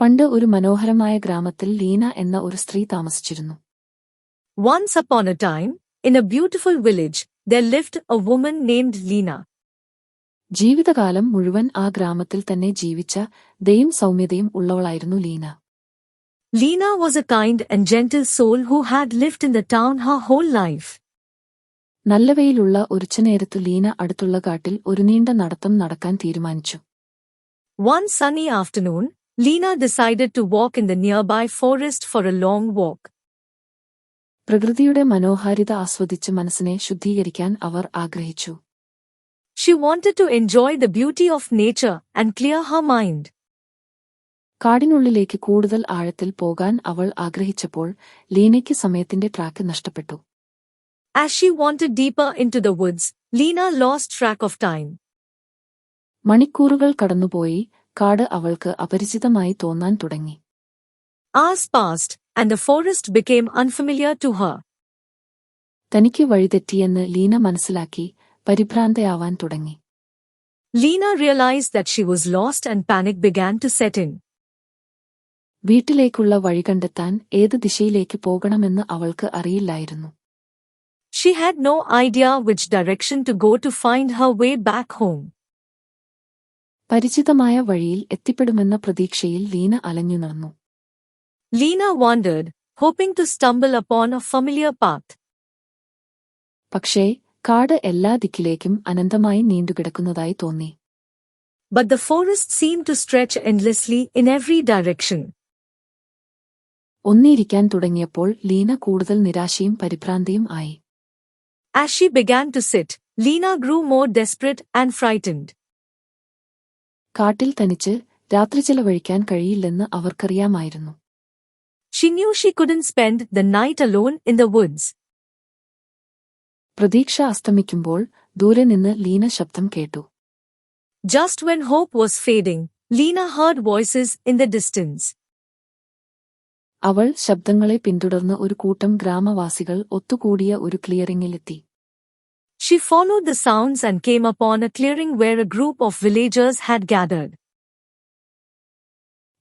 പണ്ട് ഒരു മനോഹരമായ ഗ്രാമത്തിൽ ലീന എന്ന ഒരു സ്ത്രീ താമസിച്ചിരുന്നു. Once upon a time, in a beautiful village, there lived a woman named Lena. ജീവിതകാലം മുഴുവൻ ആ ഗ്രാമത്തിൽ തന്നെ ജീവിച്ച ദയയും സൗമ്യതയും ഉള്ളവളായിരുന്നു Leena. Lena was a kind and gentle soul who had lived in the town her whole life. നല്ല വെയിലുള്ള ഉച്ചനേരത്തു ലീന അടുത്തുള്ള കാട്ടിൽ ഒരു നീണ്ട നടത്തം നടക്കാൻ തീരുമാനിച്ചു. One sunny afternoon, Lena decided to walk in the nearby forest for a long walk. പ്രകൃതിയുടെ മനോഹാരിത ആസ്വദിച്ച് മനസ്സിനെ ശുദ്ധീകരിക്കാൻ അവർ ആഗ്രഹിച്ചു. She wanted to enjoy the beauty of nature and clear her mind. കാടിനുള്ളിലേക്ക് കൂടുതൽ ആഴത്തിൽ പോകാൻ അവൾ ആഗ്രഹിച്ചപ്പോൾ ലീനയ്ക്ക് സമയത്തിന്റെ ട്രാക്ക് നഷ്ടപ്പെട്ടു. As she wandered deeper into the woods, Lena lost track of time. മണിക്കൂറുകൾ കടന്നുപോയി, കാട് അവൾക്ക് അപരിചിതമായി തോന്നാൻ തുടങ്ങി. Hours passed, and the forest became unfamiliar to her. തനിക്ക് വഴിതെറ്റിയെന്ന് ലീന മനസ്സിലാക്കി, പരിഭ്രാന്തയാവാൻ തുടങ്ങി. Lena realized that she was lost and panic began to set in. വീട്ടിലേക്കുള്ള വഴി കണ്ടെത്താൻ ഏത് ദിശയിലേക്ക് പോകണമെന്ന് അവൾക്ക് അറിയില്ലായിരുന്നു. She had no idea which direction to go to find her way back home. പരിചിതമായ വഴിയിൽ എത്തിപ്പെടുമെന്ന പ്രതീക്ഷയിൽ ലീന അലഞ്ഞു നടന്നു. Lena wandered, hoping to stumble upon a familiar path. പക്ഷേ കാട് എല്ലാ ദിക്കിലേക്കും അനന്തമായി നീണ്ടുകിടക്കുന്നതായി തോന്നി. But the forest seemed to stretch endlessly in every direction. ഒന്നിരിക്കാൻ തുടങ്ങിയപ്പോൾ ലീന കൂടുതൽ നിരാശയും പരിഭ്രാന്തിയും ആയി. As she began to sit, Lena grew more desperate and frightened. കാട്ടിൽ തനിച്ച് രാത്രി ചെലവഴിക്കാൻ കഴിയില്ലെന്ന് അവർക്കറിയാമായിരുന്നു. She knew she couldn't spend the night alone in the woods. പ്രതീക്ഷ അസ്തമിക്കുമ്പോൾ ദൂരെ നിന്ന് ലീന ശബ്ദം കേട്ടു. Just when hope was fading, Lena heard voices in the distance. അവൾ ശബ്ദങ്ങളെ പിന്തുടർന്ന് ഒരു കൂട്ടം ഗ്രാമവാസികൾ ഒത്തുകൂടിയ ഒരു ക്ലിയറിംഗിലെത്തി. She followed the sounds and came upon a clearing where a group of villagers had gathered.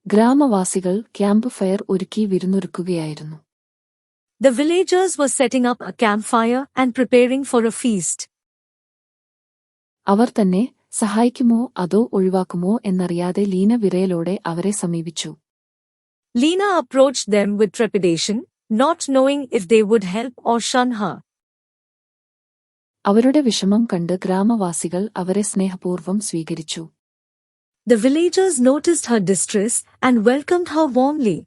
ഗ്രാമവാസികൾ ക്യാമ്പ് ഫയർ ഒരുക്കി വിരുന്നൊരുക്കുകയായിരുന്നു. The villagers were setting up a campfire and preparing for a feast. അവർ തന്നെ സഹായിക്കുമോ അതോ ഒഴിവാക്കുമോ എന്നറിയാതെ ലീന വിറയലോടെ അവരെ സമീപിച്ചു. Lena approached them with trepidation, not knowing if they would help or shun her. അവരുടെ വിഷമം കണ്ട് ഗ്രാമവാസികൾ അവരെ സ്നേഹപൂർവ്വം സ്വീകരിച്ചു. The villagers noticed her distress and welcomed her warmly.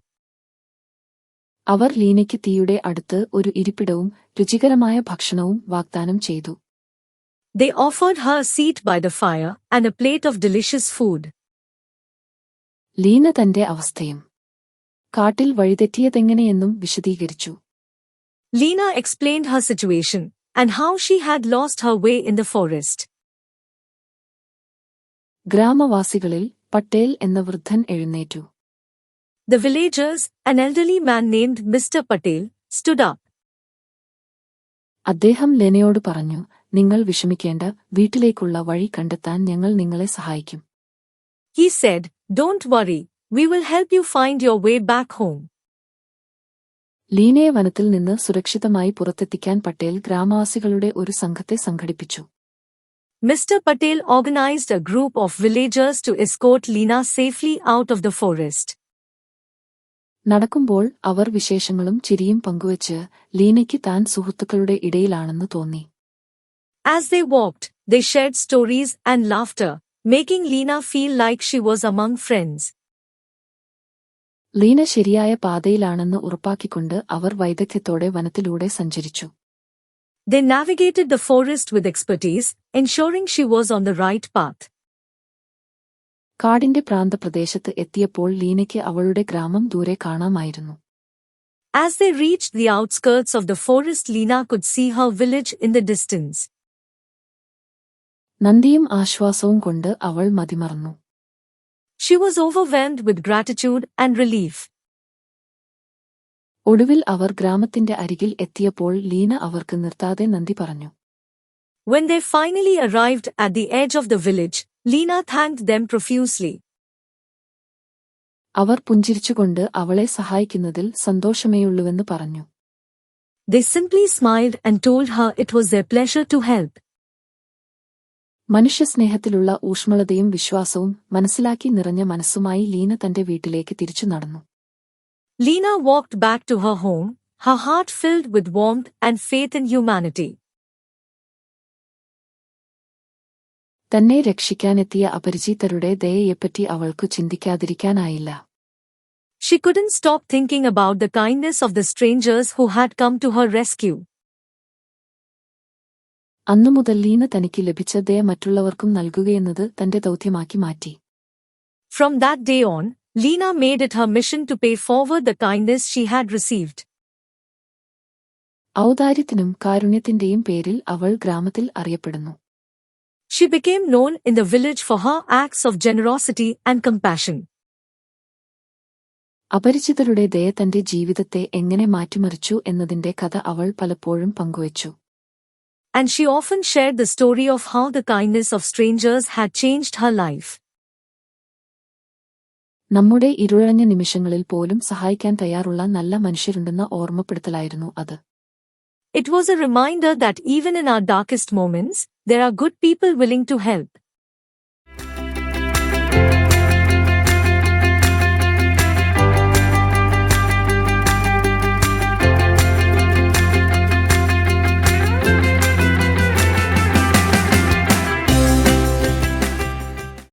അവർ ലീനയ്ക്ക് തീയുടെ അടുത്ത് ഒരു ഇരിപ്പിടവും രുചികരമായ ഭക്ഷണവും വാഗ്ദാനം ചെയ്തു. They offered her a seat by the fire and a plate of delicious food. Leena തന്റെ അവസ്ഥയും കാട്ടിൽ വഴിതെറ്റിയതെങ്ങനെയെന്നും വിശദീകരിച്ചു. Lena explained her situation and how she had lost her way in the forest. ഗ്രാമവാസികളിൽ Patel എന്ന വൃദ്ധൻ എഴുന്നേറ്റു. The villagers, an elderly man named Mr. Patel, stood up. അദ്ദേഹം ലെനയോട് പറഞ്ഞു, നിങ്ങൾ വിഷമിക്കേണ്ട, വീട്ടിലേക്കുള്ള വഴി കണ്ടെത്താൻ ഞങ്ങൾ നിങ്ങളെ സഹായിക്കും. He said, "Don't worry, we will help you find your way back home." ലീനയെ വനത്തിൽ നിന്ന് സുരക്ഷിതമായി പുറത്തെത്തിക്കാൻ പട്ടേൽ ഗ്രാമവാസികളുടെ ഒരു സംഘത്തെ സംഘടിപ്പിച്ചു. Mr. Patel organized a group of villagers to escort Lena safely out of the forest. നടക്കുമ്പോൾ അവർ വിശേഷങ്ങളും ചിരിയും പങ്കുവച്ച് ലീനയ്ക്ക് താൻ സുഹൃത്തുക്കളുടെ ഇടയിലാണെന്ന് തോന്നി. As they walked, they shared stories and laughter, making Lena feel like she was among friends. Leena ശരിയായ പാതയിലാണെന്ന് ഉറപ്പാക്കിക്കൊണ്ട് അവർ വൈദഗ്ധ്യത്തോടെ വനത്തിലൂടെ സഞ്ചരിച്ചു. They navigated the forest with expertise, ensuring she was on the right path. കാടിന്റെ പ്രാന്തപ്രദേശത്ത് എത്തിയപ്പോൾ ലീനയ്ക്ക് അവളുടെ ഗ്രാമം ദൂരെ കാണാമായിരുന്നു. As they reached the outskirts of the forest, Lena could see her village in the distance. നന്ദിയും ആശ്വാസവും കൊണ്ട് അവൾ മതിമറന്നു. She was overwhelmed with gratitude and relief. ഒടുവിൽ അവർ ഗ്രാമത്തിന്റെ അരികിൽ എത്തിയപ്പോൾ ലീന അവർക്ക് നിർത്താതെ നന്ദി പറഞ്ഞു. When they finally arrived at the edge of the village, Lena thanked them profusely. അവർ പുഞ്ചിരിച്ചുകൊണ്ട് അവളെ സഹായിക്കുന്നതിൽ സന്തോഷമേയുള്ളൂവെന്ന് പറഞ്ഞു. They simply smiled and told her it was their pleasure to help. മനുഷ്യസ്നേഹത്തിലുള്ള ഊഷ്മളതയും വിശ്വാസവും മനസ്സിലാക്കി നിറഞ്ഞ മനസ്സുമായി ലീന തന്റെ വീട്ടിലേക്ക് തിരിച്ചു നടന്നു. Lena walked back to her home, her heart filled with warmth and faith in humanity. തന്നെ രക്ഷിക്കാനെത്തിയ അപരിചിതരുടെ ദയയെപ്പറ്റി അവൾക്കു ചിന്തിക്കാതിരിക്കാനായില്ല. She couldn't stop thinking about the kindness of the strangers who had come to her rescue. അന്നുമുതൽ ലീന തനിക്ക് ലഭിച്ച ദയ മറ്റുള്ളവർക്കും നൽകുകയെന്നത് തന്റെ ദൗത്യമാക്കി മാറ്റി. From that day on, Lena made it her mission to pay forward the kindness she had received. ഔദാര്യത്തിനും കാരുണ്യത്തിന്റെയും പേരിൽ അവൾ ഗ്രാമത്തിൽ അറിയപ്പെടുന്നു. She became known in the village for her acts of generosity and compassion. അപരിചിതരുടെ ദയ തന്റെ ജീവിതത്തെ എങ്ങനെ മാറ്റിമറിച്ചു എന്നതിന്റെ കഥ അവൾ പലപ്പോഴും പങ്കുവച്ചു. And she often shared the story of how the kindness of strangers had changed her life. നമ്മുടെ ഇരുളഞ്ഞ നിമിഷങ്ങളിൽ പോലും സഹായിക്കാൻ തയ്യാറുള്ള നല്ല മനുഷ്യരുണ്ടെന്ന ഓർമ്മപ്പെടുത്തലായിരുന്നു അത്. It was a reminder that even in our darkest moments, there are good people willing to help.